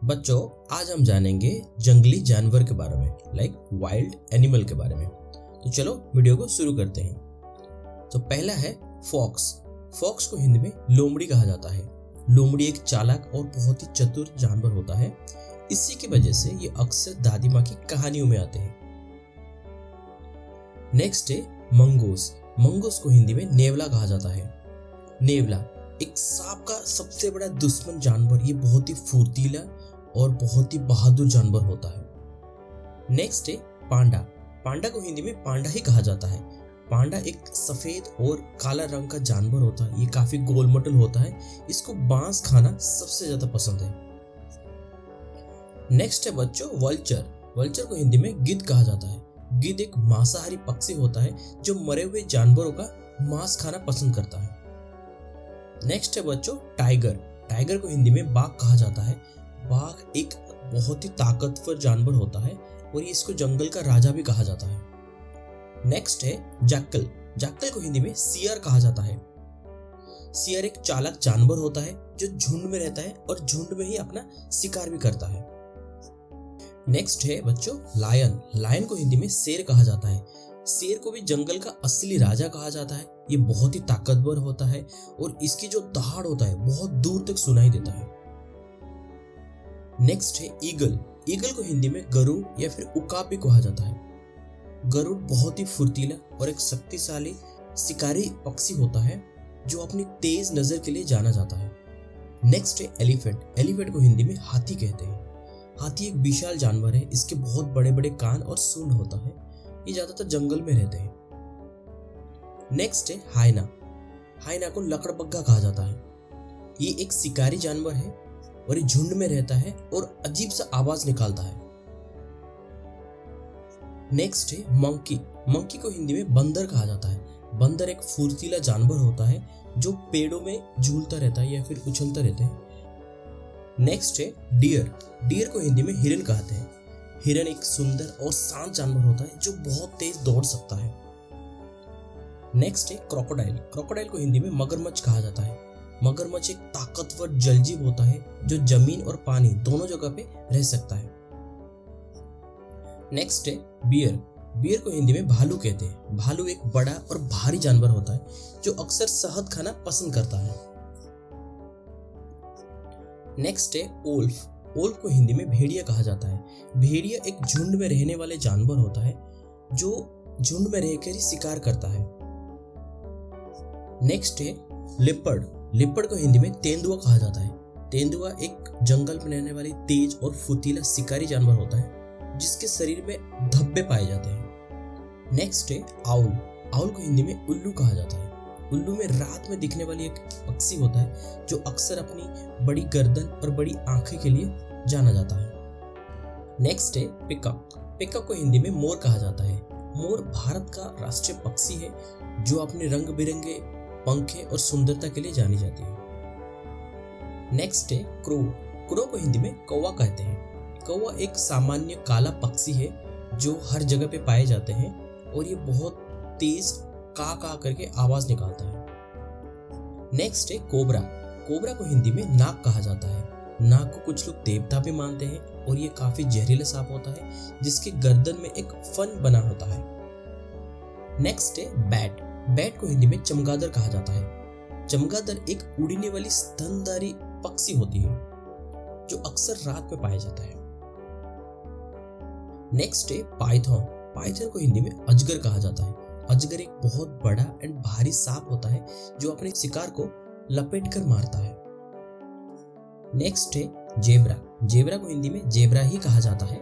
बच्चों, आज हम जानेंगे जंगली जानवर के बारे में, लाइक वाइल्ड एनिमल के बारे में। तो चलो वीडियो को शुरू करते हैं। तो पहला है फॉक्स। फॉक्स को हिंदी में लोमड़ी कहा जाता है। लोमड़ी एक चालाक और बहुत ही चतुर जानवर होता है। इसी की वजह से ये अक्सर दादी माँ की कहानियों में आते हैं। नेक्स्ट है मंगूस। मंगूस को हिंदी में नेवला कहा जाता है। नेवला एक सांप का सबसे बड़ा दुश्मन जानवर। ये बहुत ही फुर्तीला और बहुत ही बहादुर जानवर होता है। नेक्स्ट है पांडा। पांडा को हिंदी में पांडा ही कहा जाता है। पांडा एक सफेद और काला रंग का जानवर होता है। ये काफी गोलमटोल होता है। इसको बांस खाना सबसे ज्यादा पसंद है। नेक्स्ट है बच्चों वल्चर। वल्चर को हिंदी में गिद्ध कहा जाता है। गिद्ध एक मांसाहारी पक्षी होता है जो मरे हुए जानवरों का मांस खाना पसंद करता है। नेक्स्ट है बच्चों टाइगर। टाइगर को हिंदी में बाघ कहा जाता है। बाघ एक बहुत ही ताकतवर जानवर होता है और इसको जंगल का राजा भी कहा जाता है। नेक्स्ट है जैकल। जैकल को हिंदी में सियार कहा जाता है। सियार एक चालाक जानवर होता है जो झुंड में रहता है और झुंड में ही अपना शिकार भी करता है। नेक्स्ट है बच्चों लायन। लायन को हिंदी में शेर कहा जाता है। शेर को भी जंगल का असली राजा कहा जाता है। ये बहुत ही ताकतवर होता है और इसकी जो दहाड़ होता है बहुत दूर तक सुनाई देता है। नेक्स्ट है ईगल। ईगल को हिंदी में गरुड़ या फिर उकाब भी कहा जाता है। गरुड़ बहुत ही फुर्तीला और एक शक्तिशाली शिकारी पक्षी होता है जो अपनी तेज नजर के लिए जाना जाता है। नेक्स्ट है एलिफेंट। एलिफेंट को हिंदी में हाथी कहते हैं। हाथी एक विशाल जानवर है। इसके बहुत बड़े बड़े कान और सूंड होता है। ये ज्यादातर जंगल में रहते हैं। नेक्स्ट है हाइना। हाइना को लकड़बग्गा कहा जाता है। ये एक शिकारी जानवर है और ये झुंड में रहता है और अजीब सा आवाज निकालता है। नेक्स्ट है मंकी। मंकी को हिंदी में बंदर कहा जाता है। बंदर एक फुर्तीला जानवर होता है जो पेड़ों में झूलता रहता है या फिर उछलता रहता है। नेक्स्ट है डियर। डियर को हिंदी में हिरन कहते हैं। हिरन एक सुंदर और शांत जानवर होता है जो बहुत तेज दौड़ सकता है। नेक्स्ट है क्रोकोडाइल। क्रोकोडाइल को हिंदी में मगरमच्छ कहा जाता है। मगरमच्छ एक ताकतवर जलजीव होता है जो जमीन और पानी दोनों जगह पे रह सकता है। नेक्स्ट है बियर। बियर को हिंदी में भालू कहते हैं। भालू एक बड़ा और भारी जानवर होता है जो अक्सर शहद खाना पसंद करता है। नेक्स्ट है ओल्फ। ओल्फ को हिंदी में भेड़िया कहा जाता है। भेड़िया एक झुंड में रहने वाले जानवर होता है जो झुंड में रहकर ही शिकार करता है। नेक्स्ट है लिपर्ड। लिपर्ड को हिंदी में तेंदुआ कहा जाता है। तेंदुआ एक जंगल में रहने वाली तेज और फुर्तीला शिकारी जानवर होता है जिसके शरीर में धब्बे पाए जाते हैं। नेक्स्ट है आउल। आउल को हिंदी में उल्लू कहा जाता है। उल्लू में रात में दिखने वाली एक पक्षी होता है जो अक्सर अपनी बड़ी गर्दन और बड़ी आंखें के लिए जाना जाता है। नेक्स्ट है पिकॉक। पिकॉक को हिंदी में मोर कहा जाता है। मोर भारत का राष्ट्रीय पक्षी है जो अपने रंग बिरंगे पंखे और सुंदरता के लिए जानी जाती है। नेक्स्ट है क्रो। क्रो को हिंदी में कौवा कहते हैं। कौवा एक सामान्य काला पक्षी है जो हर जगह पे पाए जाते हैं और ये बहुत तेज का करके आवाज निकालता है। नेक्स्ट है कोबरा। कोबरा को हिंदी में नाग कहा जाता है। नाग को कुछ लोग देवता भी मानते हैं और ये काफी जहरीला सांप होता है जिसके गर्दन में एक फन बना होता है। नेक्स्ट है बैट। बैट को हिंदी में चमगादड़ कहा जाता है। चमगादड़ एक उड़ने वाली स्तनधारी पक्षी होती है जो अक्सर रात में पाया जाता है। नेक्स्ट है पाइथन। पाइथन को हिंदी में अजगर कहा जाता है। अजगर एक बहुत बड़ा एंड भारी सांप होता है जो अपने शिकार को लपेटकर मारता है। नेक्स्ट है जेब्रा। जेब्रा को हिंदी में जेब्रा ही कहा जाता है।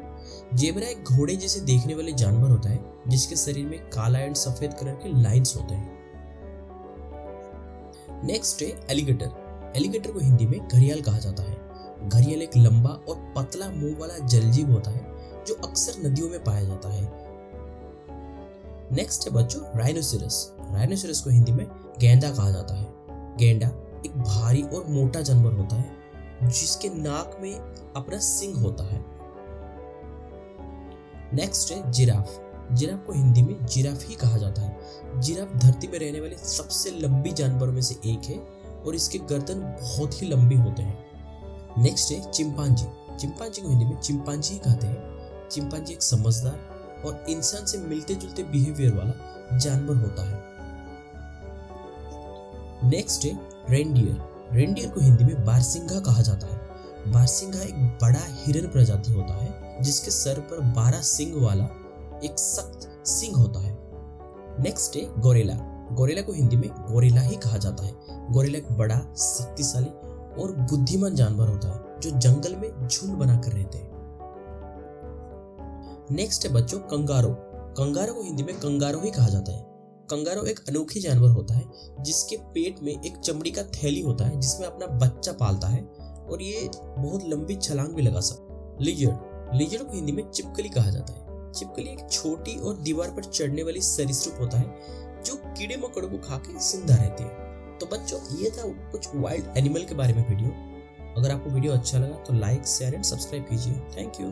जेब्रा एक घोड़े जैसे देखने वाले जानवर होता है जिसके शरीर में काला एंड सफेद कलर के लाइंस होते हैं। नेक्स्ट है एलिगेटर। एलिगेटर को हिंदी में घड़ियाल कहा जाता है। घड़ियाल एक लंबा और पतला मुंह वाला जलजीव होता है जो अक्सर नदियों में पाया जाता है। नेक्स्ट है बच्चों राइनोसेरस। राइनोसेरस को हिंदी में गेंडा कहा जाता है। गेंडा एक भारी और मोटा जानवर होता है जिसके नाक में अपना सिंग होता है। नेक्स्ट है जिराफ। जिराफ को हिंदी में जिराफ ही कहा जाता है। जिराफ धरती में रहने वाले सबसे लंबी जानवरों में से एक है और इसके गर्दन बहुत ही लंबी होते हैं। नेक्स्ट है चिंपांजी। चिंपांजी को हिंदी में चिंपांजी कहते हैं। चिंपांजी एक समझदार और इंसान से मिलते जुलते बिहेवियर वाला जानवर होता है। नेक्स्ट है रेनडियर। रेनडियर को हिंदी में बारसिंघा कहा जाता है। बारसिंघा एक बड़ा हिरन प्रजाति होता है जिसके सर पर 12 सींग वाला एक सख्त सींग होता है। नेक्स्ट है गोरिल्ला। गोरिल्ला को हिंदी में गोरिल्ला ही कहा जाता है। गोरिल्ला एक बड़ा, शक्तिशाली और बुद्धिमान जानवर होता है जो जंगल में झुंड बनाकर रहते हैं। नेक्स्ट है बच्चों कंगारो। कंगारो को हिंदी में कंगारो ही कहा जाता है। कंगारो एक अनोखी जानवर होता है जिसके पेट में एक चमड़ी का थैली होता है जिसमें अपना बच्चा पालता है और ये बहुत लंबी छलांग भी लगा सकता है। लिजर्ड। लिजर्ड को हिंदी में चिपकली कहा जाता है। चिपकली एक छोटी और दीवार पर चढ़ने वाली सरीसृप होता है जो कीड़े मकोड़ों को खा के जिंदा रहती है। तो बच्चों ये था कुछ वाइल्ड एनिमल के बारे में वीडियो। अगर आपको वीडियो अच्छा लगा तो लाइक, शेयर एंड सब्सक्राइब कीजिए। Thank you.